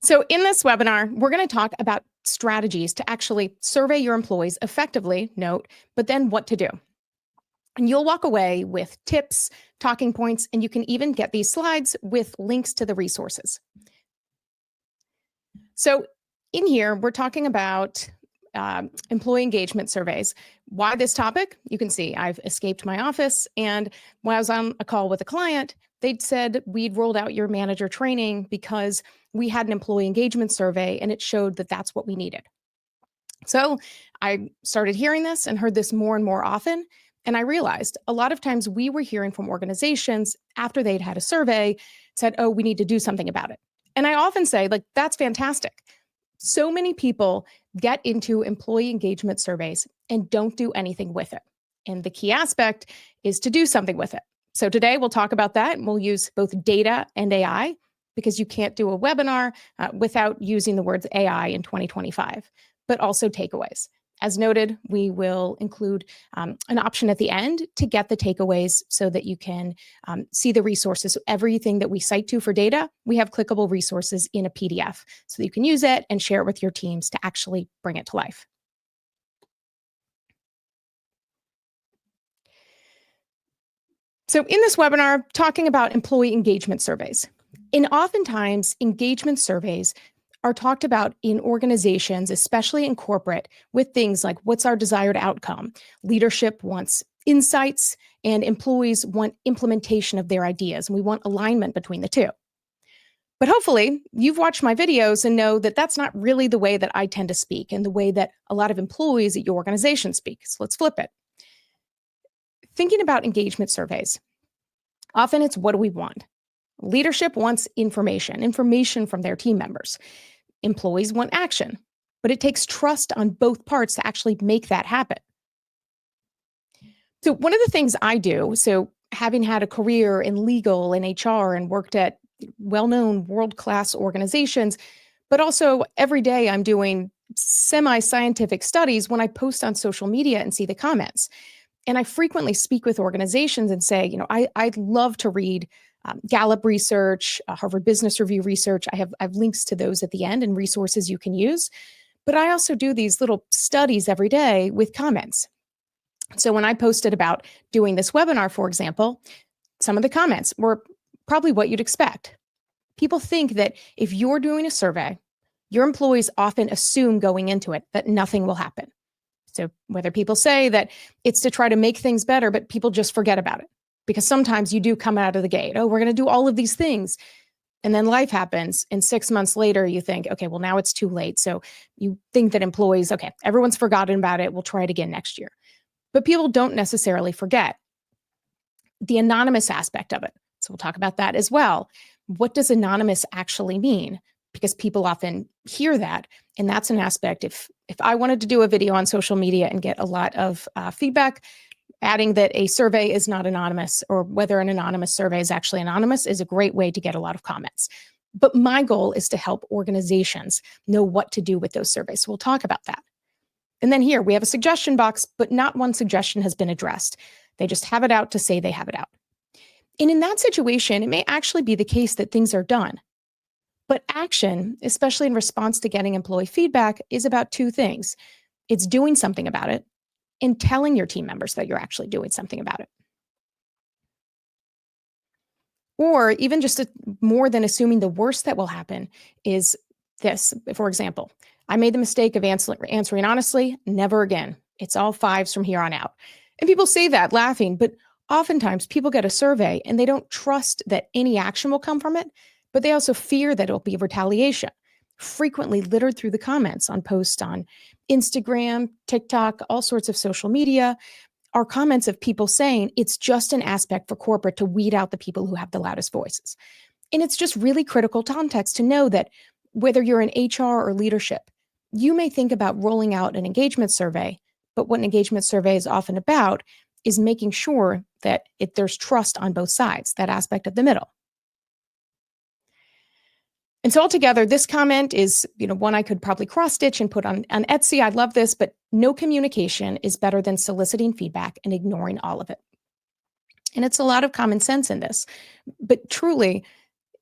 So in this webinar, we're going to talk about strategies to actually survey your employees effectively, note, but then what to do. And you'll walk away with tips, talking points, and you can even get these slides with links to the resources. So in here, we're talking about employee engagement surveys. Why this topic? You can see I've escaped my office, and when I was on a call with a client, they'd said we'd rolled out your manager training because we had an employee engagement survey and it showed that that's what we needed. So I started hearing this and heard this more and more often. And I realized a lot of times we were hearing from organizations after they'd had a survey said, oh, we need to do something about it. And I often say, like, that's fantastic. So many people get into employee engagement surveys and don't do anything with it. And the key aspect is to do something with it. So today we'll talk about that, and we'll use both data and AI, because you can't do a webinar without using the words AI in 2025, but also takeaways. As noted, we will include an option at the end to get the takeaways so that you can see the resources. So everything that we cite to for data, we have clickable resources in a PDF so that you can use it and share it with your teams to actually bring it to life. So in this webinar, talking about employee engagement surveys. And oftentimes, engagement surveys are talked about in organizations, especially in corporate, with things like what's our desired outcome? Leadership wants insights, and employees want implementation of their ideas, and we want alignment between the two. But hopefully, you've watched my videos and know that that's not really the way that I tend to speak and the way that a lot of employees at your organization speak. So let's flip it. Thinking about engagement surveys, often it's what do we want? Leadership wants information from their team members. Employees want action, but it takes trust on both parts to actually make that happen. So one of the things I do, so having had a career in legal and HR and worked at well-known world-class organizations, but also every day I'm doing semi-scientific studies when I post on social media and see the comments. And I frequently speak with organizations and say, I'd love to read Gallup research, Harvard Business Review research. I have links to those at the end and resources you can use. But I also do these little studies every day with comments. So when I posted about doing this webinar, for example, some of the comments were probably what you'd expect. People think that if you're doing a survey, your employees often assume going into it that nothing will happen. So whether people say that it's to try to make things better, but people just forget about it. Because sometimes you do come out of the gate, oh, we're going to do all of these things. And then life happens. And 6 months later, you think, okay, well, now it's too late. So you think that employees, okay, everyone's forgotten about it. We'll try it again next year. But people don't necessarily forget the anonymous aspect of it. So we'll talk about that as well. What does anonymous actually mean? Because people often hear that. And that's an aspect. If I wanted to do a video on social media and get a lot of feedback, adding that a survey is not anonymous, or whether an anonymous survey is actually anonymous, is a great way to get a lot of comments. But my goal is to help organizations know what to do with those surveys. So we'll talk about that. And then here we have a suggestion box, but not one suggestion has been addressed. They just have it out to say they have it out. And in that situation, it may actually be the case that things are done. But action, especially in response to getting employee feedback, is about two things. It's doing something about it and telling your team members that you're actually doing something about it. Or even just more than assuming the worst that will happen is this. For example, I made the mistake of answering honestly, never again. It's all 5s from here on out. And people say that laughing, but oftentimes people get a survey and they don't trust that any action will come from it, but they also fear that it'll be retaliation. Frequently littered through the comments on posts on Instagram, TikTok, all sorts of social media, are comments of people saying it's just an aspect for corporate to weed out the people who have the loudest voices. And it's just really critical context to know that whether you're in HR or leadership, you may think about rolling out an engagement survey, but what an engagement survey is often about is making sure that there's trust on both sides, that aspect of the middle. And so altogether, this comment is, one I could probably cross-stitch and put on Etsy. I love this, but no communication is better than soliciting feedback and ignoring all of it. And it's a lot of common sense in this. But truly,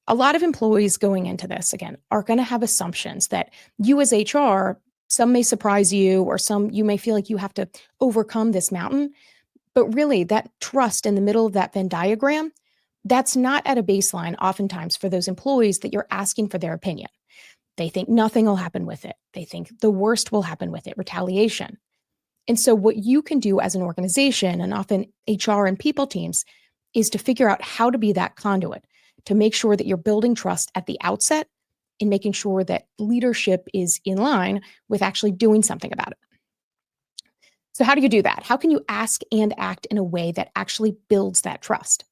A lot of employees going into this, again, are going to have assumptions that you as HR, some may surprise you, or some you may feel like you have to overcome this mountain. But really, that trust in the middle of that Venn diagram, that's not at a baseline oftentimes for those employees that you're asking for their opinion. They think nothing will happen with it. They think the worst will happen with it, retaliation. And so, what you can do as an organization, and often HR and people teams, is to figure out how to be that conduit to make sure that you're building trust at the outset and making sure that leadership is in line with actually doing something about it. So, how do you do that? How can you ask and act in a way that actually builds that trust?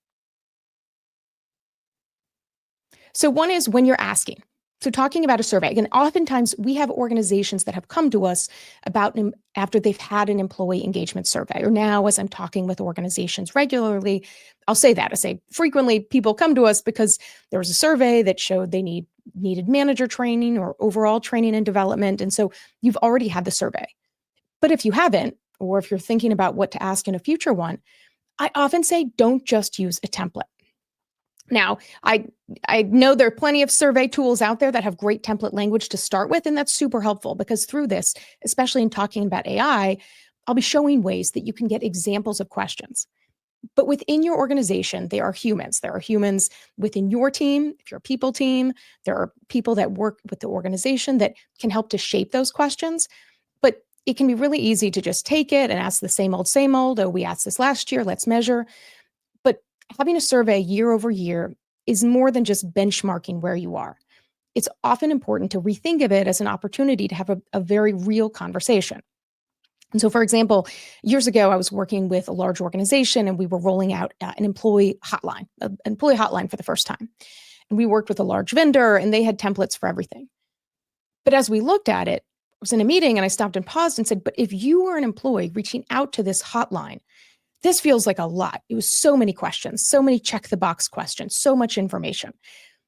So, one is when you're asking. So, talking about a survey, again, oftentimes we have organizations that have come to us about after they've had an employee engagement survey, or now as I'm talking with organizations regularly, I'll say that. I say frequently people come to us because there was a survey that showed they needed manager training or overall training and development. And so you've already had the survey. But if you haven't, or if you're thinking about what to ask in a future one, I often say don't just use a template. Now, I know there are plenty of survey tools out there that have great template language to start with, and that's super helpful because through this, especially in talking about AI, I'll be showing ways that you can get examples of questions. But within your organization, there are humans. There are humans within your team. If you're a people team, there are people that work with the organization that can help to shape those questions. But it can be really easy to just take it and ask the same old, same old. Oh, we asked this last year, let's measure. But having a survey year over year is more than just benchmarking where you are. It's often important to rethink of it as an opportunity to have a very real conversation. And so, for example, years ago, I was working with a large organization and we were rolling out an employee hotline for the first time. And we worked with a large vendor and they had templates for everything. But as we looked at it, I was in a meeting and I stopped and paused and said, but if you were an employee reaching out to this hotline, this feels like a lot. It was so many questions, so many check the box questions, so much information.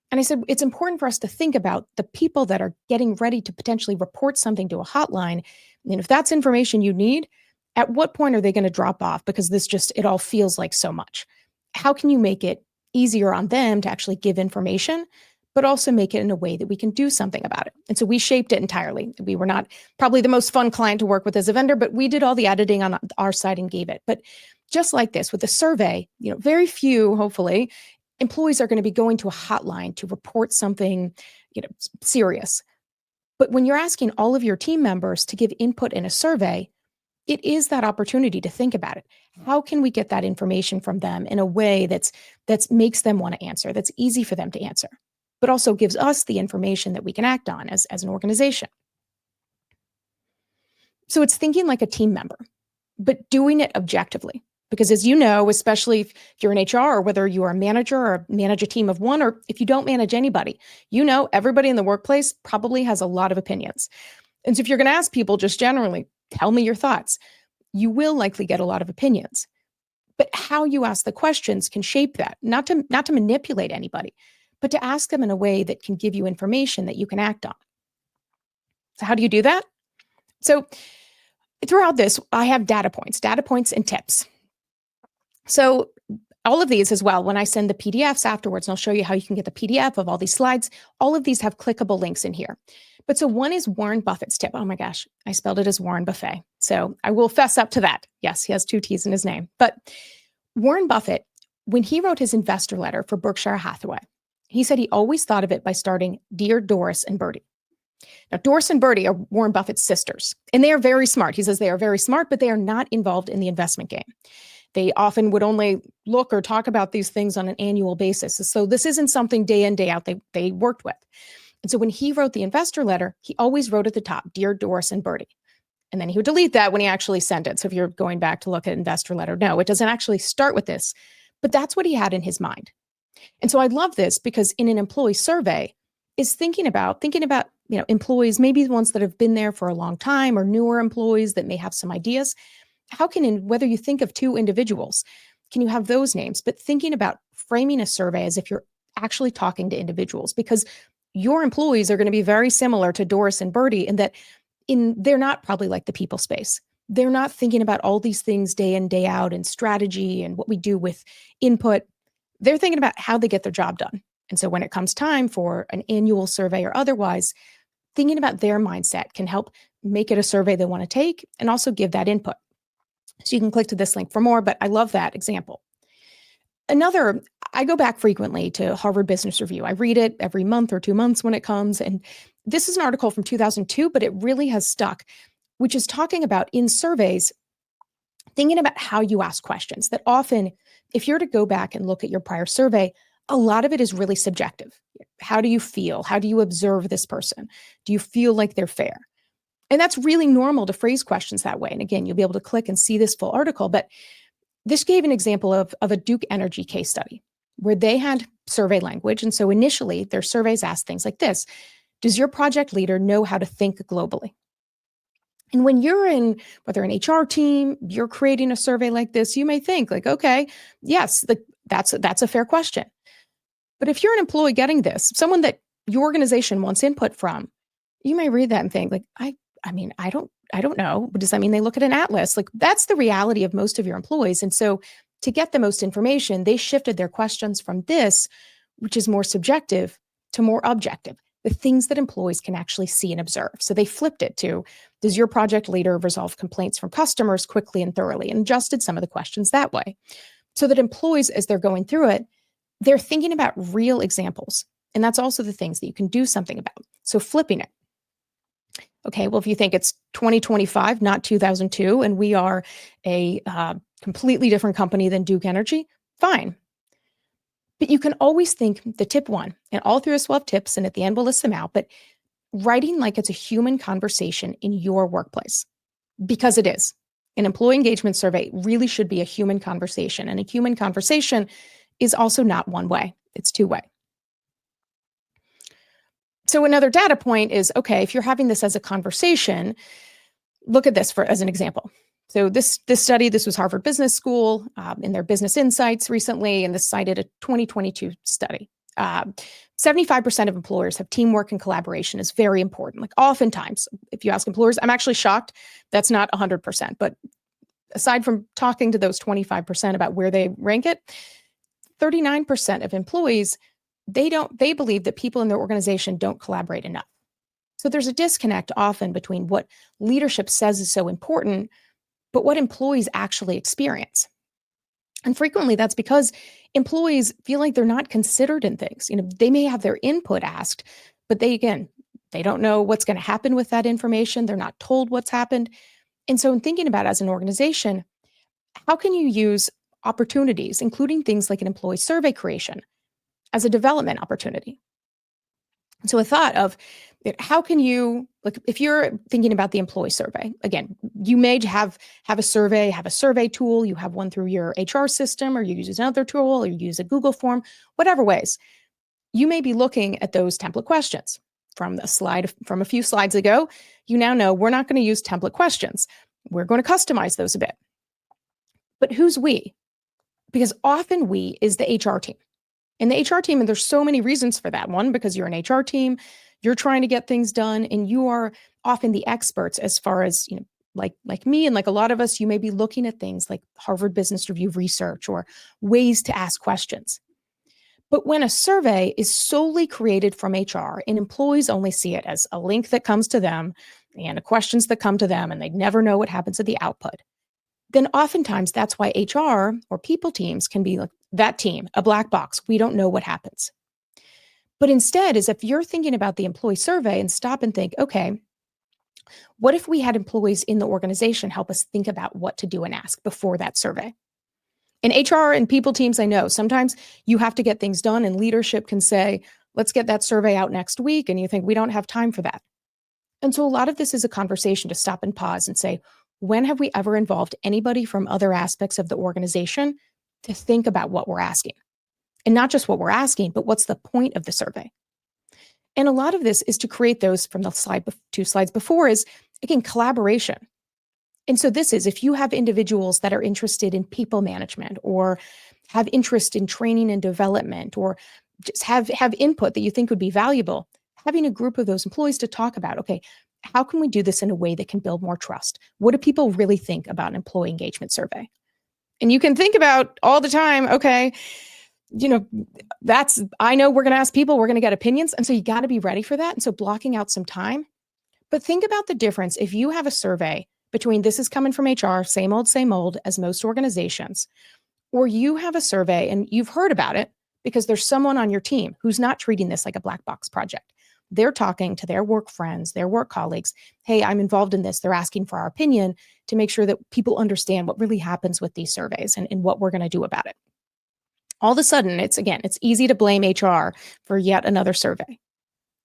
And I said, it's important for us to think about the people that are getting ready to potentially report something to a hotline. And if that's information you need, at what point are they going to drop off? Because it all feels like so much. How can you make it easier on them to actually give information, but also make it in a way that we can do something about it? And so we shaped it entirely. We were not probably the most fun client to work with as a vendor, but we did all the editing on our side and gave it. But just like this with the survey, very few, hopefully, employees are going to be going to a hotline to report something, serious. But when you're asking all of your team members to give input in a survey, it is that opportunity to think about it. How can we get that information from them in a way that makes them want to answer, that's easy for them to answer, but also gives us the information that we can act on as an organization? So it's thinking like a team member, but doing it objectively. Because as you know, especially if you're in HR or whether you are a manager or manage a team of one, or if you don't manage anybody, everybody in the workplace probably has a lot of opinions. And so if you're going to ask people just generally, tell me your thoughts, you will likely get a lot of opinions. But how you ask the questions can shape that, not to manipulate anybody, but to ask them in a way that can give you information that you can act on. So how do you do that? So throughout this, I have data points and tips. So all of these as well, when I send the PDFs afterwards, and I'll show you how you can get the PDF of all these slides, all of these have clickable links in here. But so one is Warren Buffett's tip. Oh my gosh, I spelled it as Warren Buffet. So I will fess up to that. Yes, he has 2 T's in his name. But Warren Buffett, when he wrote his investor letter for Berkshire Hathaway, he said he always thought of it by starting, Dear Doris and Bertie. Now, Doris and Bertie are Warren Buffett's sisters, and they are very smart. He says they are very smart, but they are not involved in the investment game. They often would only look or talk about these things on an annual basis. So this isn't something day in, day out they worked with. And so when he wrote the investor letter, he always wrote at the top, Dear Doris and Bertie. And then he would delete that when he actually sent it. So if you're going back to look at investor letter, no, it doesn't actually start with this. But that's what he had in his mind. And so I love this because in an employee survey is thinking about employees, maybe the ones that have been there for a long time or newer employees that may have some ideas. How can, whether you think of 2 individuals, can you have those names? But thinking about framing a survey as if you're actually talking to individuals, because your employees are going to be very similar to Doris and Bertie in that they're not probably like the people space. They're not thinking about all these things day in, day out and strategy and what we do with input. They're thinking about how they get their job done. And so when it comes time for an annual survey or otherwise, thinking about their mindset can help make it a survey they want to take and also give that input. So you can click to this link for more, but I love that example. Another, I go back frequently to Harvard Business Review. I read it every month or 2 months when it comes. And this is an article from 2002, but it really has stuck, which is talking about in surveys, thinking about how you ask questions. That often, if you're to go back and look at your prior survey, a lot of it is really subjective. How do you feel? How do you observe this person? Do you feel like they're fair? And that's really normal to phrase questions that way. And again, you'll be able to click and see this full article. But this gave an example of a Duke Energy case study where they had survey language. And so initially, their surveys asked things like this: does your project leader know how to think globally? And when you're in, whether an HR team, you're creating a survey like this, you may think like, okay, yes, that's a fair question. But if you're an employee getting this, someone that your organization wants input from, you may read that and think like, I don't know. But does that mean they look at an atlas? Like that's the reality of most of your employees. And so to get the most information, they shifted their questions from this, which is more subjective, to more objective, the things that employees can actually see and observe. So they flipped it to, does your project leader resolve complaints from customers quickly and thoroughly, and adjusted some of the questions that way so that employees, as they're going through it, they're thinking about real examples. And that's also the things that you can do something about. So flipping it. Okay, well, if you think it's 2025, not 2002, and we are a completely different company than Duke Energy, fine. But you can always think the tip one, and all through us we'll have tips, and at the end we'll list them out, but writing like it's a human conversation in your workplace, because it is. An employee engagement survey really should be a human conversation, and a human conversation is also not one way, it's two-way. So another data point is, okay, if you're having this as a conversation, look at this as an example. So this study, this was Harvard Business School in their Business Insights recently, and this cited a 2022 study. 75% of employers have teamwork and collaboration is very important. Like oftentimes, if you ask employers, I'm actually shocked that's not 100%. But aside from talking to those 25% about where they rank it, 39% of employees, they believe that people in their organization don't collaborate enough. So there's a disconnect often between what leadership says is so important, but what employees actually experience. And frequently that's because employees feel like they're not considered in things. You know, they may have their input asked, but they don't know what's going to happen with that information. They're not told what's happened. And so in thinking about it as an organization, how can you use opportunities, including things like an employee survey creation, as a development opportunity? So a thought of how can you, like if you're thinking about the employee survey, again, you may have a survey tool, you have one through your HR system, or you use another tool, or you use a Google form, whatever ways. You may be looking at those template questions from a few slides ago. You now know we're not going to use template questions. We're going to customize those a bit. But who's we? Because often we is the HR team. And the HR team, and there's so many reasons for that. One, because you're an HR team, you're trying to get things done, and you are often the experts as far as, you know, like me and like a lot of us, you may be looking at things like Harvard Business Review research or ways to ask questions. But when a survey is solely created from HR and employees only see it as a link that comes to them and questions that come to them, and they never know what happens at the output, then oftentimes that's why HR or people teams can be like that team, a black box. We don't know what happens. But instead, is if you're thinking about the employee survey and stop and think, okay, what if we had employees in the organization help us think about what to do and ask before that survey? In HR and people teams, I know sometimes you have to get things done and leadership can say, let's get that survey out next week. And you think we don't have time for that. And so a lot of this is a conversation to stop and pause and say, when have we ever involved anybody from other aspects of the organization to think about what we're asking? And not just what we're asking, but what's the point of the survey? And a lot of this is to create those from the two slides before is, again, collaboration. And so this is, if you have individuals that are interested in people management or have interest in training and development or just have input that you think would be valuable, having a group of those employees to talk about, okay, how can we do this in a way that can build more trust? What do people really think about an employee engagement survey? And you can think about all the time, okay, you know, I know we're going to ask people, we're going to get opinions. And so you got to be ready for that. And so blocking out some time. But think about the difference if you have a survey between this is coming from HR, same old, as most organizations, or you have a survey and you've heard about it because there's someone on your team who's not treating this like a black box project. They're talking to their work friends, their work colleagues. Hey, I'm involved in this. They're asking for our opinion to make sure that people understand what really happens with these surveys and what we're going to do about it. All of a sudden, it's easy to blame HR for yet another survey,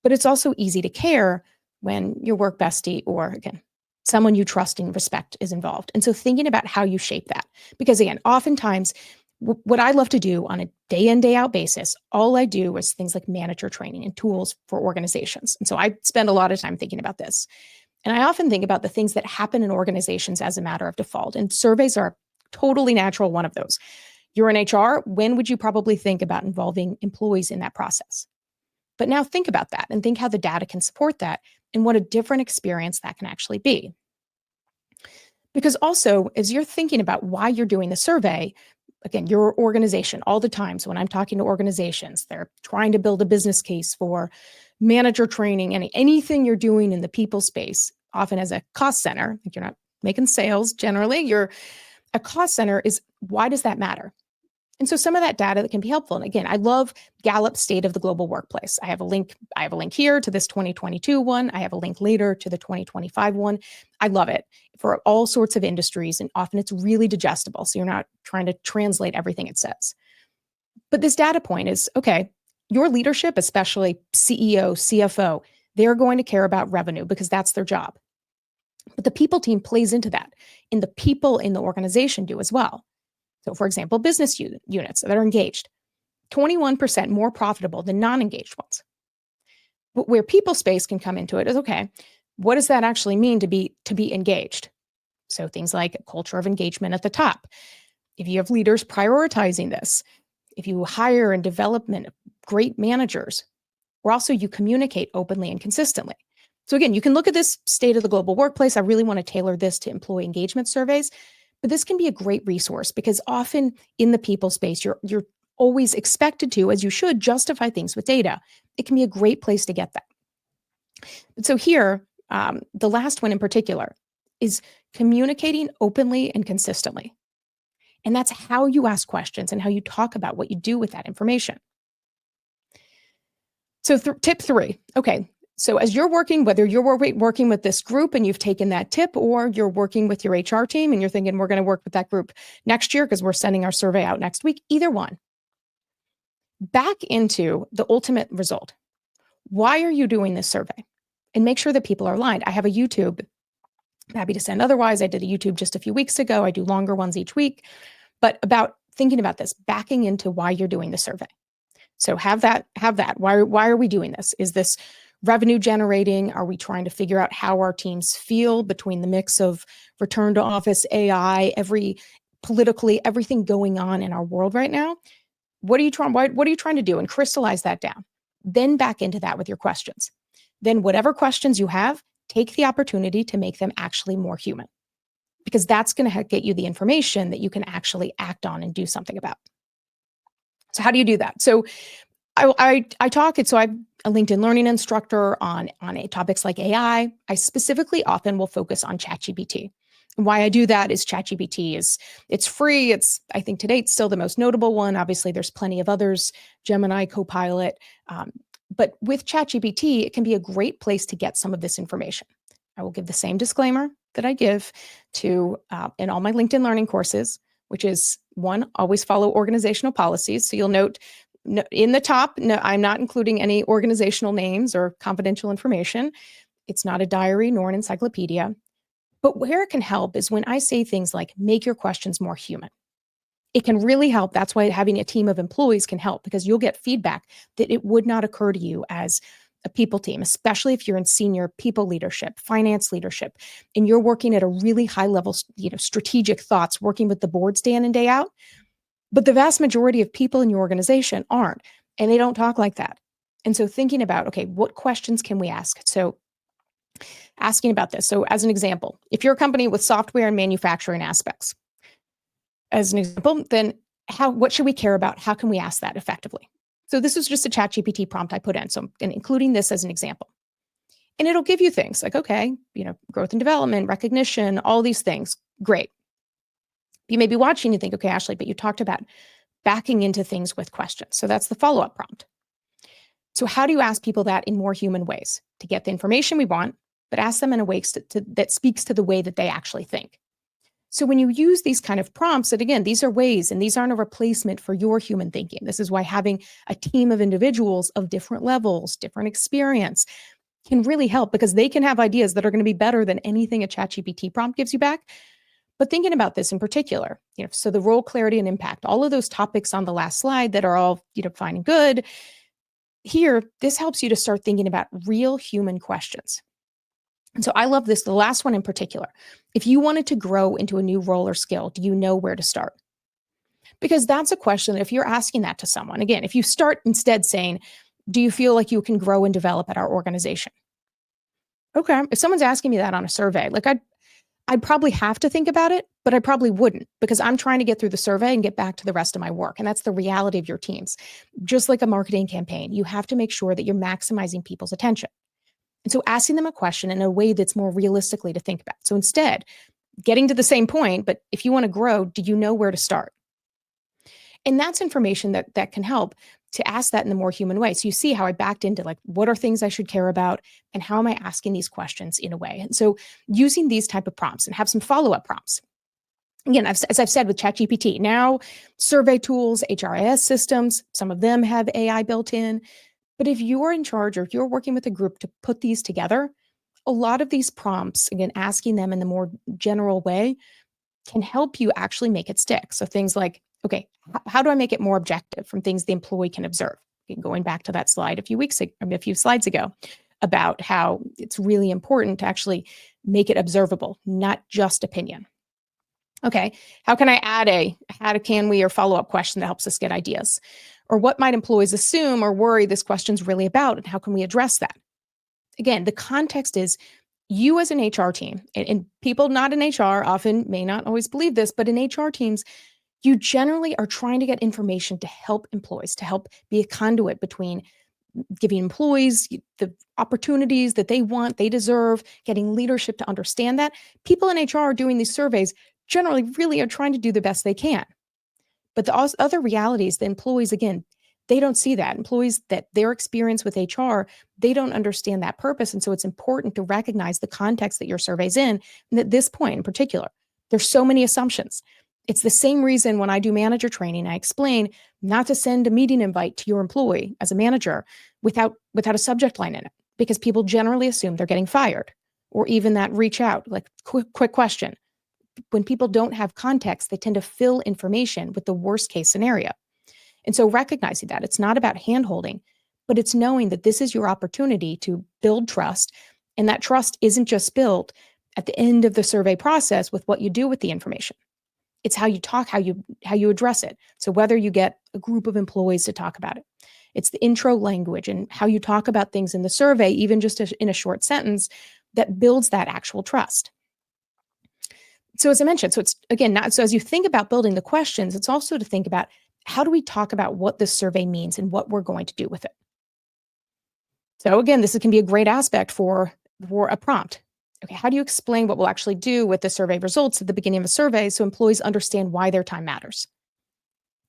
but it's also easy to care when your work bestie or, again, someone you trust and respect is involved. And so thinking about how you shape that, because again, oftentimes what I love to do on a day in, day out basis, all I do is things like manager training and tools for organizations. And so I spend a lot of time thinking about this. And I often think about the things that happen in organizations as a matter of default. And surveys are totally natural one of those. You're in HR, when would you probably think about involving employees in that process? But now think about that and think how the data can support that and what a different experience that can actually be. Because also, as you're thinking about why you're doing the survey, again, your organization, all the time. So when I'm talking to organizations, they're trying to build a business case for manager training, and anything you're doing in the people space, often as a cost center, like you're not making sales generally, you're a cost center is why does that matter? And so some of that data that can be helpful. And again, I love Gallup's State of the Global Workplace. I have a link here to this 2022 one. I have a link later to the 2025 one. I love it for all sorts of industries. And often it's really digestible. So you're not trying to translate everything it says. But this data point is, okay, your leadership, especially CEO, CFO, they're going to care about revenue because that's their job. But the people team plays into that. And the people in the organization do as well. So, for example, business units that are engaged, 21% more profitable than non-engaged ones. But where people space can come into it is, okay, what does that actually mean to be engaged? So things like a culture of engagement at the top. If you have leaders prioritizing this, if you hire and develop great managers, or also you communicate openly and consistently. So again, you can look at this State of the Global Workplace. I really want to tailor this to employee engagement surveys. But this can be a great resource because often in the people space, you're always expected to, as you should, justify things with data. It can be a great place to get that. But so here, the last one in particular is communicating openly and consistently. And that's how you ask questions and how you talk about what you do with that information. So tip 3, okay. So as you're working, whether you're working with this group and you've taken that tip, or you're working with your HR team and you're thinking we're going to work with that group next year because we're sending our survey out next week, either one, back into the ultimate result. Why are you doing this survey? And make sure that people are aligned. I have a YouTube, I'm happy to send otherwise. I did a YouTube just a few weeks ago. I do longer ones each week, but about thinking about this, backing into why you're doing the survey. So have that. Why are we doing this? Is this revenue generating? Are we trying to figure out how our teams feel between the mix of return to office, AI, everything going on in our world right now? What are you trying to do? And crystallize that down. Then back into that with your questions. Then whatever questions you have, take the opportunity to make them actually more human, because that's going to get you the information that you can actually act on and do something about. So how do you do that? So I talk it. So I'm a LinkedIn learning instructor on topics like AI. I specifically often will focus on ChatGPT. And why I do that is ChatGPT it's free. I think today it's still the most notable one. Obviously, there's plenty of others, Gemini, Copilot. But with ChatGPT, it can be a great place to get some of this information. I will give the same disclaimer that I give to in all my LinkedIn learning courses, which is one, always follow organizational policies. So you'll note in the top, no, I'm not including any organizational names or confidential information. It's not a diary nor an encyclopedia. But where it can help is when I say things like make your questions more human. It can really help. That's why having a team of employees can help, because you'll get feedback that it would not occur to you as a people team, especially if you're in senior people leadership, finance leadership, and you're working at a really high level, strategic thoughts, working with the boards day in and day out. But the vast majority of people in your organization aren't, and they don't talk like that. And so thinking about, okay, what questions can we ask? So asking about this. So as an example, if you're a company with software and manufacturing aspects, as an example, then what should we care about? How can we ask that effectively? So this was just a ChatGPT prompt I put in. So I'm including this as an example. And it'll give you things like, okay, growth and development, recognition, all these things. Great. You may be watching and think, okay, Ashley, but you talked about backing into things with questions. So that's the follow-up prompt. So how do you ask people that in more human ways to get the information we want, but ask them in a way that speaks to the way that they actually think? So when you use these kind of prompts, and again, these are ways, and these aren't a replacement for your human thinking. This is why having a team of individuals of different levels, different experience can really help, because they can have ideas that are going to be better than anything a ChatGPT prompt gives you back. But thinking about this in particular, so the role, clarity, and impact, all of those topics on the last slide that are all, fine and good. Here, this helps you to start thinking about real human questions. And so I love this, the last one in particular. If you wanted to grow into a new role or skill, do you know where to start? Because that's a question, if you're asking that to someone, again, if you start instead saying, do you feel like you can grow and develop at our organization? Okay, if someone's asking me that on a survey, like I'd probably have to think about it, but I probably wouldn't, because I'm trying to get through the survey and get back to the rest of my work. And that's the reality of your teams. Just like a marketing campaign, you have to make sure that you're maximizing people's attention. And so asking them a question in a way that's more realistically to think about. So instead, getting to the same point, but if you want to grow, do you know where to start? And that's information that can help to ask that in a more human way. So you see how I backed into like, what are things I should care about? And how am I asking these questions in a way? And so using these type of prompts and have some follow-up prompts. Again, as I've said with ChatGPT, now survey tools, HRIS systems, some of them have AI built in. But if you're in charge or if you're working with a group to put these together, a lot of these prompts, again, asking them in the more general way, can help you actually make it stick. So things like, okay, how do I make it more objective from things the employee can observe? Going back to that slide a few slides ago about how it's really important to actually make it observable, not just opinion. Okay, how can I add a can we or follow-up question that helps us get ideas? Or what might employees assume or worry this question's really about, and how can we address that? Again, the context is you as an HR team, and people not in HR often may not always believe this, but in HR teams, you generally are trying to get information to help employees, to help be a conduit between giving employees the opportunities that they want, they deserve, getting leadership to understand that. People in HR doing these surveys generally really are trying to do the best they can. But the other reality is the employees, again, they don't see that. Employees, that their experience with HR, they don't understand that purpose. And so it's important to recognize the context that your survey's in. And at this point in particular, there's so many assumptions. It's the same reason when I do manager training, I explain not to send a meeting invite to your employee as a manager without a subject line in it, because people generally assume they're getting fired, or even that reach out, like quick question. When people don't have context, they tend to fill information with the worst case scenario. And so recognizing that it's not about handholding, but it's knowing that this is your opportunity to build trust. And that trust isn't just built at the end of the survey process with what you do with the information. It's how you talk, how you address it. So whether you get a group of employees to talk about it, it's the intro language and how you talk about things in the survey, even just in a short sentence, that builds that actual trust. So as I mentioned, so it's again, not so as you think about building the questions, it's also to think about how do we talk about what this survey means and what we're going to do with it. So again, this can be a great aspect for a prompt. Okay, how do you explain what we'll actually do with the survey results at the beginning of a survey so employees understand why their time matters?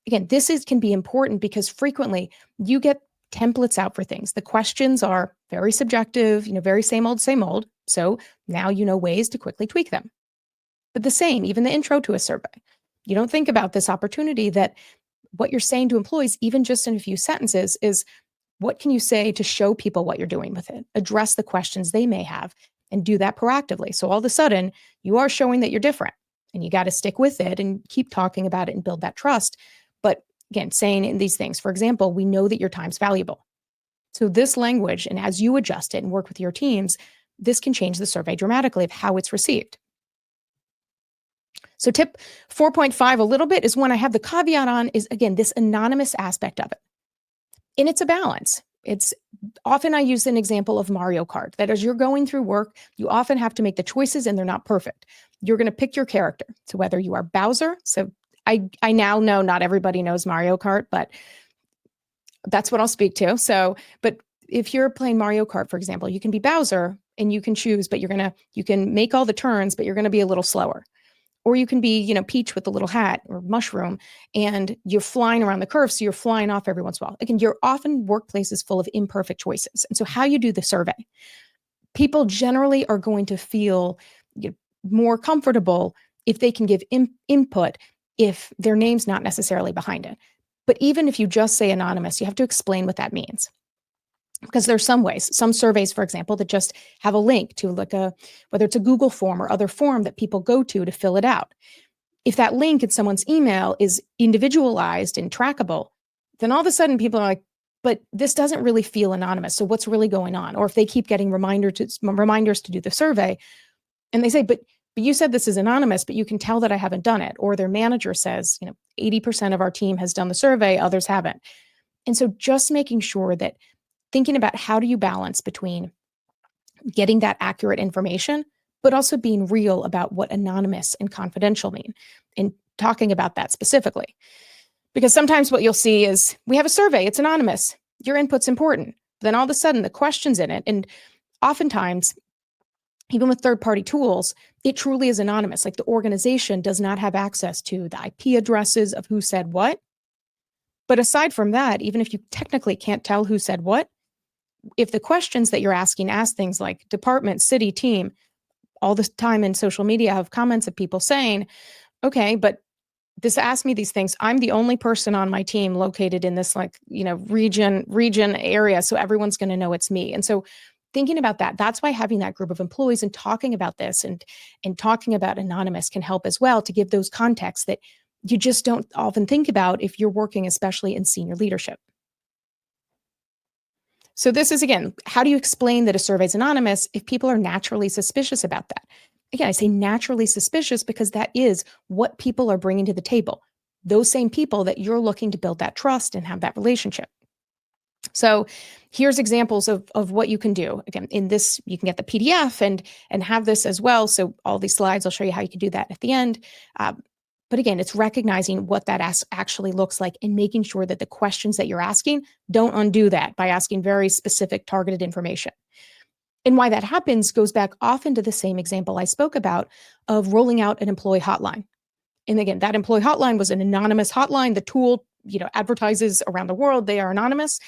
Again, can be important because frequently you get templates out for things. The questions are very subjective, very same old, same old. So now you know ways to quickly tweak them. But the same, even the intro to a survey. You don't think about this opportunity that what you're saying to employees, even just in a few sentences, is what can you say to show people what you're doing with it? Address the questions they may have and do that proactively. So all of a sudden, you are showing that you're different and you got to stick with it and keep talking about it and build that trust. But again, saying in these things, for example, we know that your time's valuable. So this language, and as you adjust it and work with your teams, this can change the survey dramatically of how it's received. So tip 4.5 a little bit is one I have the caveat on is, again, this anonymous aspect of it. And it's a balance. It's often I use an example of Mario Kart, that as you're going through work, you often have to make the choices and they're not perfect. You're going to pick your character. So whether you are Bowser, so I now know not everybody knows Mario Kart, but that's what I'll speak to. So, but if you're playing Mario Kart, for example, you can be Bowser and you can choose, but you can make all the turns, but you're going to be a little slower. Or you can be, Peach with the little hat or mushroom, and you're flying around the curve. So you're flying off every once in a while. Again, you're often workplaces full of imperfect choices. And so how you do the survey, people generally are going to feel more comfortable if they can give input, if their name's not necessarily behind it. But even if you just say anonymous, you have to explain what that means. Because there's some ways, some surveys, for example, that just have a link to whether it's a Google form or other form that people go to fill it out. If that link in someone's email is individualized and trackable, then all of a sudden people are like, but this doesn't really feel anonymous. So what's really going on? Or if they keep getting reminders to do the survey, and they say, but you said this is anonymous, but you can tell that I haven't done it. Or their manager says, 80% of our team has done the survey, others haven't. And so just making sure that thinking about how do you balance between getting that accurate information, but also being real about what anonymous and confidential mean, and talking about that specifically. Because sometimes what you'll see is we have a survey, it's anonymous, your input's important. Then all of a sudden the question's in it. And oftentimes, even with third-party tools, it truly is anonymous. Like the organization does not have access to the IP addresses of who said what. But aside from that, even if you technically can't tell who said what, if the questions that you're asking ask things like department, city, team, all the time in social media I have comments of people saying, okay, but this asked me these things. I'm the only person on my team located in this region area. So everyone's going to know it's me. And so thinking about that, that's why having that group of employees and talking about this and talking about anonymous can help as well to give those contexts that you just don't often think about if you're working, especially in senior leadership. So this is, again, how do you explain that a survey is anonymous if people are naturally suspicious about that? Again, I say naturally suspicious because that is what people are bringing to the table. Those same people that you're looking to build that trust and have that relationship. So here's examples of what you can do. Again, in this, you can get the PDF and have this as well. So all these slides, I'll show you how you can do that at the end. But again, it's recognizing what that actually looks like and making sure that the questions that you're asking don't undo that by asking very specific targeted information. And why that happens goes back often to the same example I spoke about of rolling out an employee hotline. And again, that employee hotline was an anonymous hotline. The tool, advertises around the world, they are anonymous.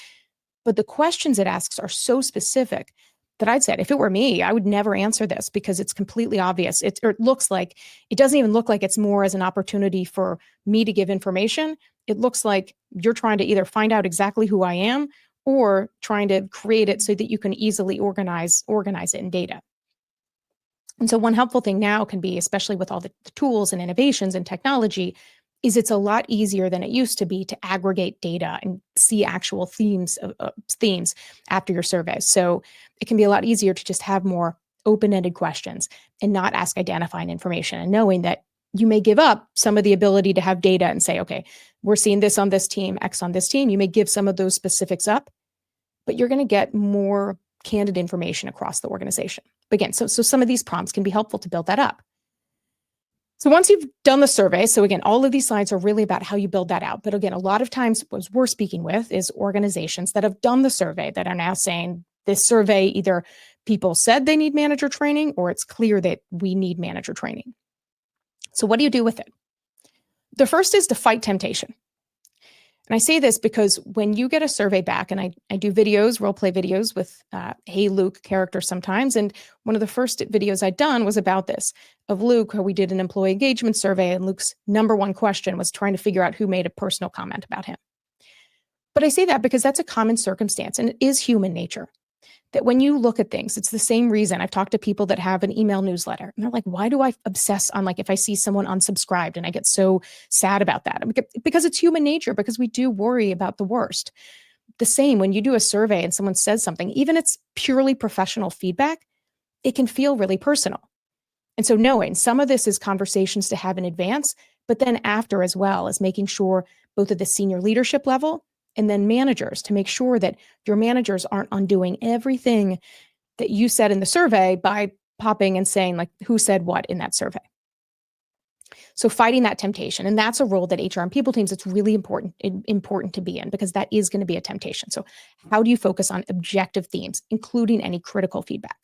But the questions it asks are so specific that I'd said, if it were me, I would never answer this because it's completely obvious. It doesn't even look like it's more as an opportunity for me to give information. It looks like you're trying to either find out exactly who I am or trying to create it so that you can easily organize it in data. And so one helpful thing now can be, especially with all the tools and innovations and technology, is it's a lot easier than it used to be to aggregate data and see actual themes after your surveys. So it can be a lot easier to just have more open-ended questions and not ask identifying information, and knowing that you may give up some of the ability to have data and say, okay, we're seeing this on this team, X on this team. You may give some of those specifics up, but you're going to get more candid information across the organization. But again, so some of these prompts can be helpful to build that up. So once you've done the survey, so again, all of these slides are really about how you build that out. But again, a lot of times what we're speaking with is organizations that have done the survey that are now saying this survey, either people said they need manager training or it's clear that we need manager training. So what do you do with it? The first is to fight temptation. And I say this because when you get a survey back, and I do videos, role play videos with Hey Luke characters sometimes. And one of the first videos I'd done was about this, of Luke, where we did an employee engagement survey. And Luke's number one question was trying to figure out who made a personal comment about him. But I say that because that's a common circumstance, and it is human nature. That when you look at things, it's the same reason. I've talked to people that have an email newsletter, and they're like, why do I obsess on if I see someone unsubscribed, and I get so sad about that? Because it's human nature, because we do worry about the worst. The same when you do a survey and someone says something, even if it's purely professional feedback, it can feel really personal. And so knowing some of this is conversations to have in advance, but then after as well, as making sure both at the senior leadership level and then managers, to make sure that your managers aren't undoing everything that you said in the survey by popping and saying who said what in that survey. So fighting that temptation, and that's a role that HR and people teams, it's really important to be in, because that is going to be a temptation. So how do you focus on objective themes, including any critical feedback?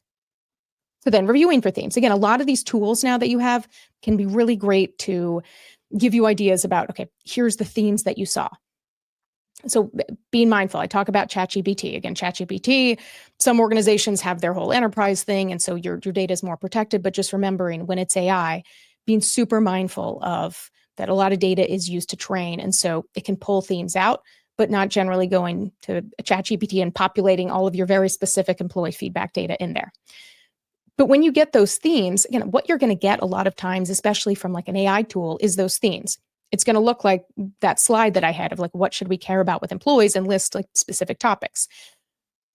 So then reviewing for themes. Again, a lot of these tools now that you have can be really great to give you ideas about, okay, here's the themes that you saw. So being mindful, I talk about ChatGPT. Again, ChatGPT, some organizations have their whole enterprise thing, and so your data is more protected, but just remembering when it's AI, being super mindful of that a lot of data is used to train, and so it can pull themes out, but not generally going to ChatGPT and populating all of your very specific employee feedback data in there. But when you get those themes, again, what you're going to get a lot of times, especially from like an AI tool, is those themes. It's going to look like that slide that I had of like, what should we care about with employees, and list like specific topics.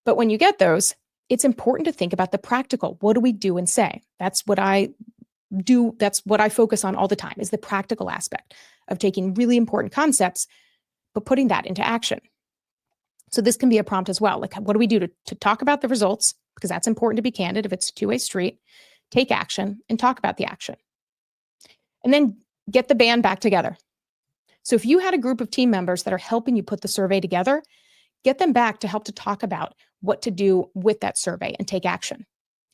But when you get those, it's important to think about the practical. What do we do and say? That's what I do. That's what I focus on all the time, is the practical aspect of taking really important concepts, but putting that into action. So this can be a prompt as well. Like, what do we do to talk about the results? Because that's important to be candid if it's a two-way street. Take action and talk about the action. And then get the band back together. So if you had a group of team members that are helping you put the survey together, get them back to help to talk about what to do with that survey and take action.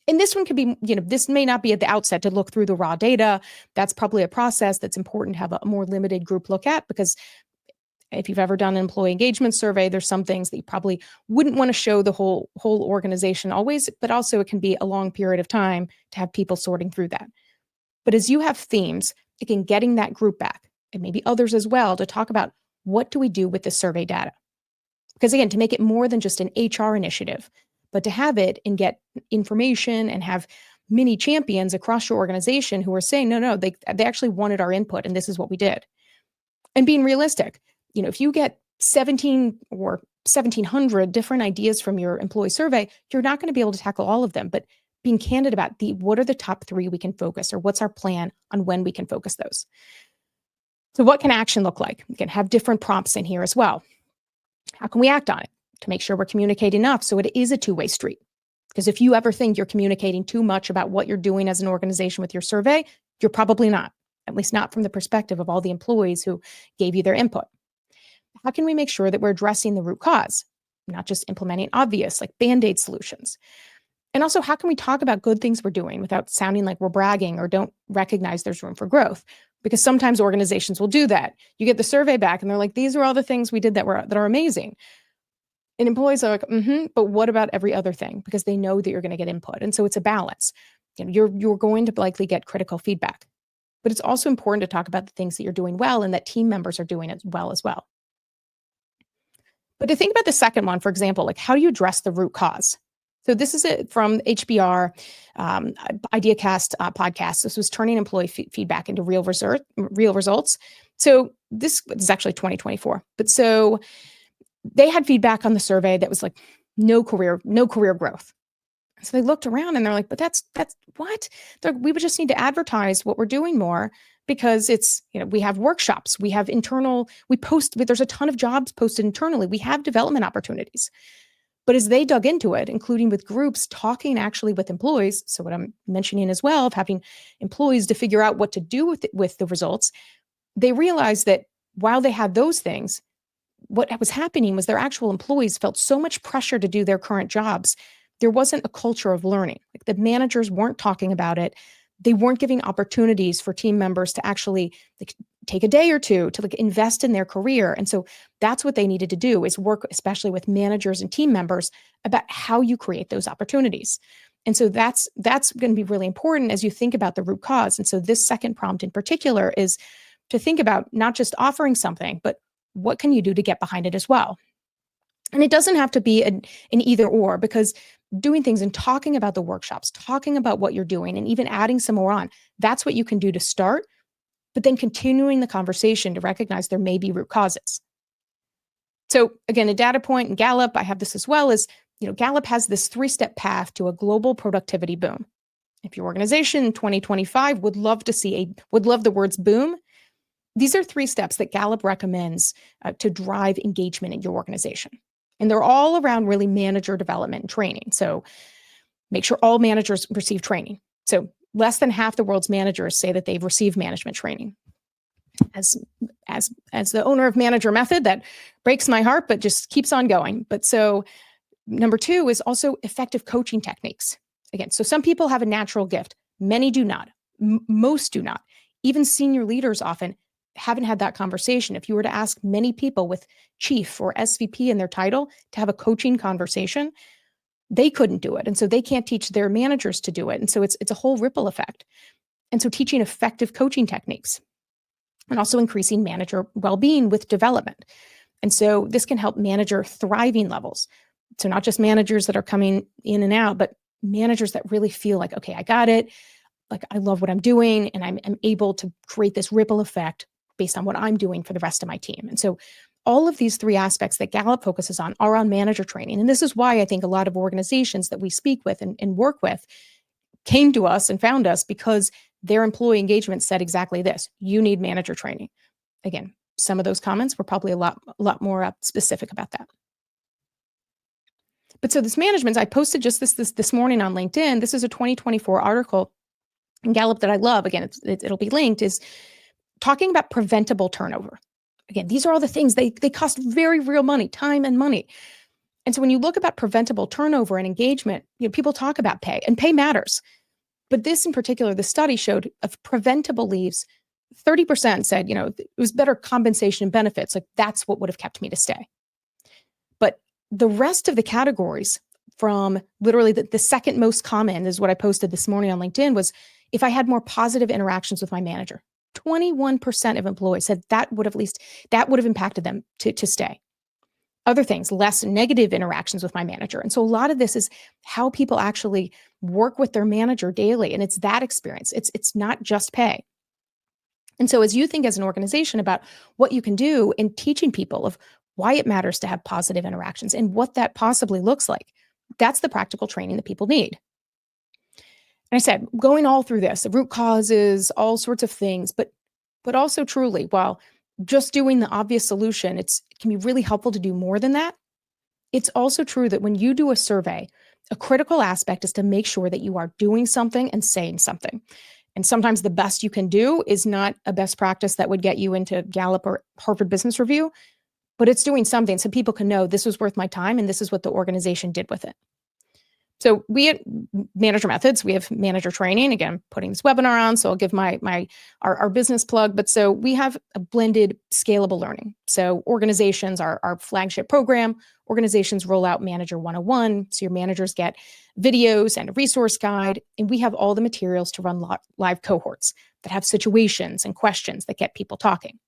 And this one could be, this may not be at the outset to look through the raw data. That's probably a process that's important to have a more limited group look at, because if you've ever done an employee engagement survey, there's some things that you probably wouldn't want to show the whole organization always, but also it can be a long period of time to have people sorting through that. But as you have themes, again, getting that group back, and maybe others as well, to talk about what do we do with the survey data? Because again, to make it more than just an HR initiative, but to have it and get information and have mini champions across your organization who are saying, no, they actually wanted our input and this is what we did. And being realistic. If you get 17 or 1,700 different ideas from your employee survey, you're not going to be able to tackle all of them. But being candid about what are the top 3 we can focus, or what's our plan on when we can focus those. So what can action look like? We can have different prompts in here as well. How can we act on it to make sure we're communicating enough so it is a two-way street? Because if you ever think you're communicating too much about what you're doing as an organization with your survey, you're probably not, at least not from the perspective of all the employees who gave you their input. How can we make sure that we're addressing the root cause, not just implementing obvious like Band-Aid solutions? And also, how can we talk about good things we're doing without sounding like we're bragging or don't recognize there's room for growth? Because sometimes organizations will do that. You get the survey back and they're like, these are all the things we did that are amazing. And employees are like, but what about every other thing? Because they know that you're going to get input. And so it's a balance. You're going to likely get critical feedback. But it's also important to talk about the things that you're doing well and that team members are doing as well. But to think about the second one, for example, like how do you address the root cause? So this is it from HBR IdeaCast podcast. This was turning employee feedback into real results. So this is actually 2024. But so they had feedback on the survey that was like no career growth. So they looked around and they're like, but that's what? We would just need to advertise what we're doing more, because it's, we have workshops, we have there's a ton of jobs posted internally. We have development opportunities. But as they dug into it, including with groups, talking actually with employees, so what I'm mentioning as well, of having employees to figure out what to do with the results, they realized that while they had those things, what was happening was their actual employees felt so much pressure to do their current jobs. There wasn't a culture of learning. Like the managers weren't talking about it. They weren't giving opportunities for team members to actually take a day or two to invest in their career. And so that's what they needed to do, is work, especially with managers and team members, about how you create those opportunities. And so that's going to be really important as you think about the root cause. And so this second prompt in particular is to think about not just offering something, but what can you do to get behind it as well? And it doesn't have to be an either or, because doing things and talking about the workshops, talking about what you're doing, and even adding some more on, that's what you can do to start, but then continuing the conversation to recognize there may be root causes. So again, a data point in Gallup, I have this as well, is, Gallup has this 3-step path to a global productivity boom. If your organization in 2025 would love the words boom, these are 3 steps that Gallup recommends to drive engagement in your organization. And they're all around really manager development and training. So make sure all managers receive training. So less than half the world's managers say that they've received management training. As the owner of Manager Method, that breaks my heart, but just keeps on going. But so number two is also effective coaching techniques. Again, so some people have a natural gift. Many do not. Most do not. Even senior leaders often haven't had that conversation. If you were to ask many people with chief or SVP in their title to have a coaching conversation, they couldn't do it. And so they can't teach their managers to do it. And so it's a whole ripple effect. And so teaching effective coaching techniques and also increasing manager well-being with development. And so this can help manager thriving levels. So not just managers that are coming in and out, but managers that really feel like, okay, I got it. Like I love what I'm doing and I'm able to create this ripple effect based on what I'm doing for the rest of my team. And so all of these three aspects that Gallup focuses on are on manager training. And this is why I think a lot of organizations that we speak with and work with came to us and found us because their employee engagement said exactly this: you need manager training. Again, some of those comments were probably a lot more specific about that. But so this management, I posted just this morning on LinkedIn. This is a 2024 article in Gallup that I love. Again, it'll be linked, is talking about preventable turnover. Again, these are all the things they cost very real money, time and money. And so when you look about preventable turnover and engagement, people talk about pay, and pay matters. But this in particular, the study showed of preventable leaves, 30% said, it was better compensation and benefits. Like that's what would have kept me to stay. But the rest of the categories, from literally the second most common is what I posted this morning on LinkedIn, was if I had more positive interactions with my manager. 21% of employees said that would have impacted them to stay. Other things, less negative interactions with my manager. And so a lot of this is how people actually work with their manager daily. And it's that experience. It's not just pay. And so as you think as an organization about what you can do in teaching people of why it matters to have positive interactions and what that possibly looks like, that's the practical training that people need. And I said, going all through this, the root causes, all sorts of things, but also truly, while just doing the obvious solution, it can be really helpful to do more than that. It's also true that when you do a survey, a critical aspect is to make sure that you are doing something and saying something. And sometimes the best you can do is not a best practice that would get you into Gallup or Harvard Business Review, but it's doing something so people can know this was worth my time and this is what the organization did with it. So we at Manager Methods, we have manager training. Again, putting this webinar on, so I'll give our business plug. But so we have a blended scalable learning. So organizations, our flagship program, organizations roll out Manager 101. So your managers get videos and a resource guide. And we have all the materials to run live cohorts that have situations and questions that get people talking.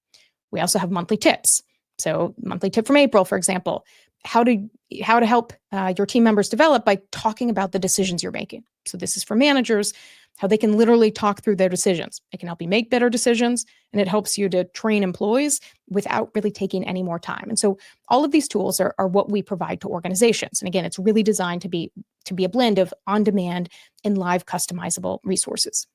We also have monthly tips. So monthly tip from April, for example, how to help your team members develop by talking about the decisions you're making. So this is for managers, how they can literally talk through their decisions. It can help you make better decisions, and it helps you to train employees without really taking any more time. And so all of these tools are what we provide to organizations. And again, it's really designed to be a blend of on-demand and live customizable resources.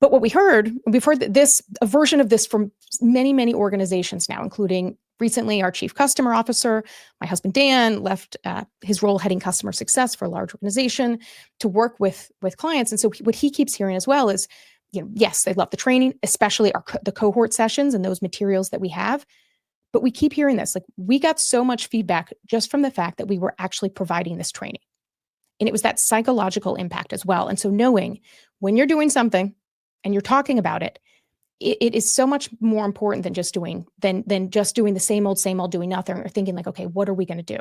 But what we've heard a version of this from many, many organizations now, including recently our chief customer officer, my husband, Dan, left his role heading customer success for a large organization to work with clients. And so what he keeps hearing as well is, yes, they love the training, especially the cohort sessions and those materials that we have. But we keep hearing this, like we got so much feedback just from the fact that we were actually providing this training. And it was that psychological impact as well. And so knowing when you're doing something and you're talking about it, it is so much more important than just doing the same old doing nothing, or thinking like, okay, what are we going to do?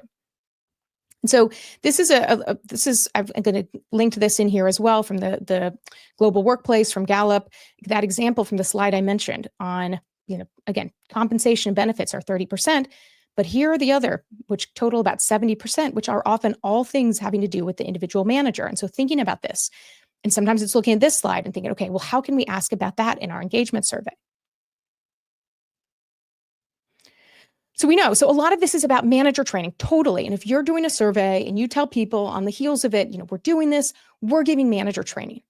And so this is I'm going to link to this in here as well from the global workplace from Gallup, that example from the slide I mentioned on, again, compensation and benefits are 30%, but here are the other, which total about 70%, which are often all things having to do with the individual manager. And so thinking about this, and sometimes it's looking at this slide and thinking, okay, well, how can we ask about that in our engagement survey? So we know, so a lot of this is about manager training, totally. And if you're doing a survey and you tell people on the heels of it, we're doing this, we're giving manager training.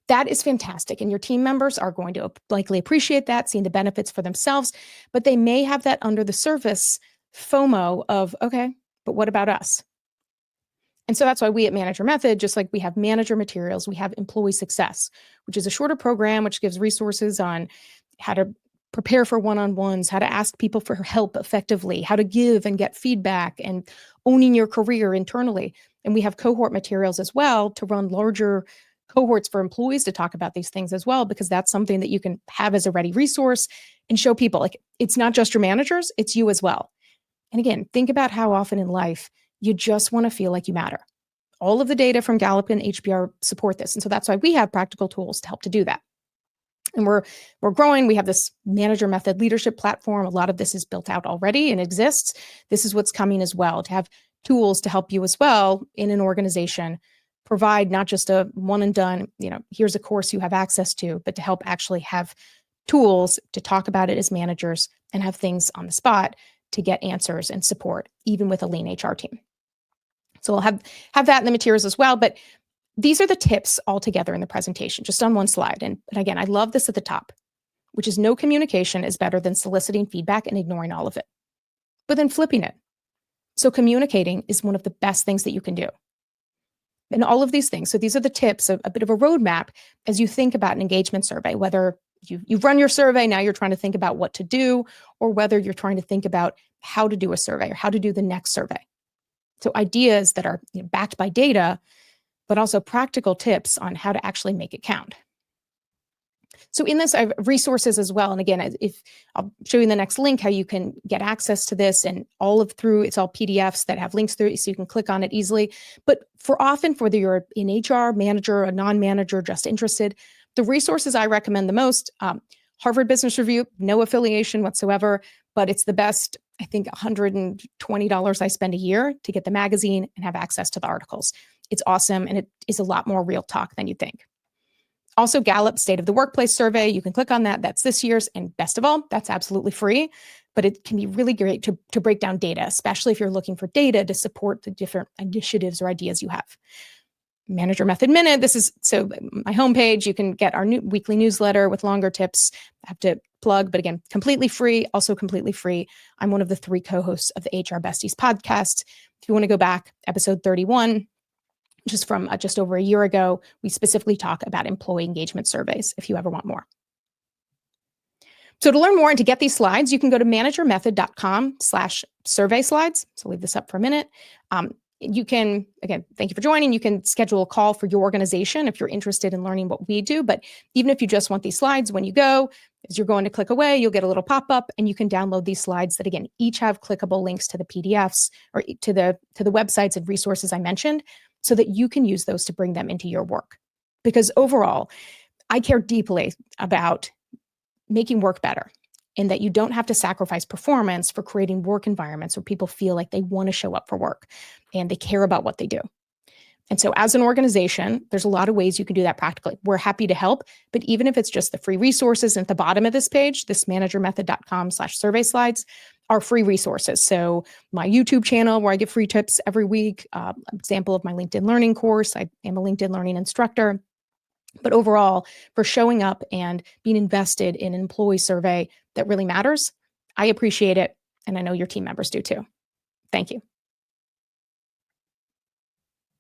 That is fantastic. And your team members are going to likely appreciate that, seeing the benefits for themselves, but they may have that under the surface FOMO of, okay, but what about us? And so that's why we at Manager Method, just like we have manager materials, we have employee success, which is a shorter program which gives resources on how to prepare for one-on-ones, how to ask people for help effectively, how to give and get feedback, and owning your career internally. And we have cohort materials as well to run larger cohorts for employees to talk about these things as well, because that's something that you can have as a ready resource and show people like it's not just your managers, it's you as well. And again, think about how often in life you just want to feel like you matter. All of the data from Gallup and HBR support this. And so that's why we have practical tools to help to do that. And we're growing. We have this Manager Method leadership platform. A lot of this is built out already and exists. This is what's coming as well, to have tools to help you as well in an organization, provide not just a one and done, here's a course you have access to, but to help actually have tools to talk about it as managers and have things on the spot to get answers and support, even with a lean HR team. So we'll have that in the materials as well. But these are the tips all together in the presentation, just on one slide. And again, I love this at the top, which is no communication is better than soliciting feedback and ignoring all of it, but then flipping it. So communicating is one of the best things that you can do. And all of these things. So these are the tips, a bit of a roadmap as you think about an engagement survey, whether you've run your survey, now you're trying to think about what to do, or whether you're trying to think about how to do a survey or how to do the next survey. So ideas that are backed by data, but also practical tips on how to actually make it count. So in this, I have resources as well. And again, if I'll show you in the next link how you can get access to this, and it's all PDFs that have links through it, so you can click on it easily. But for whether you're in HR, manager, a non-manager, just interested, the resources I recommend the most, Harvard Business Review, no affiliation whatsoever, but it's the best, I think $120 I spend a year to get the magazine and have access to the articles. It's awesome, and it is a lot more real talk than you think. Also, Gallup State of the Workplace Survey, you can click on that. That's this year's, and best of all, that's absolutely free, but it can be really great to break down data, especially if you're looking for data to support the different initiatives or ideas you have. Manager Method Minute, so my homepage, you can get our new weekly newsletter with longer tips. I have to plug, but again, completely free, also completely free. I'm one of the 3 co-hosts of the HR Besties podcast. If you want to go back, episode 31, just from just over a year ago, we specifically talk about employee engagement surveys if you ever want more. So to learn more and to get these slides, you can go to managermethod.com/survey slides. So leave this up for a minute. You can, again, thank you for joining. You can schedule a call for your organization if you're interested in learning what we do. But even if you just want these slides, when you go, as you're going to click away, you'll get a little pop-up and you can download these slides that, again, each have clickable links to the PDFs or to the websites and resources I mentioned, so that you can use those to bring them into your work. Because overall, I care deeply about making work better, and that you don't have to sacrifice performance for creating work environments where people feel like they want to show up for work and they care about what they do. And so as an organization, there's a lot of ways you can do that practically. We're happy to help, but even if it's just the free resources at the bottom of this page, this managermethod.com/survey slides are free resources. So my YouTube channel, where I give free tips every week, example of my LinkedIn Learning course. I am a LinkedIn Learning instructor. But overall, for showing up and being invested in an employee survey that really matters, I appreciate it. And I know your team members do too. Thank you.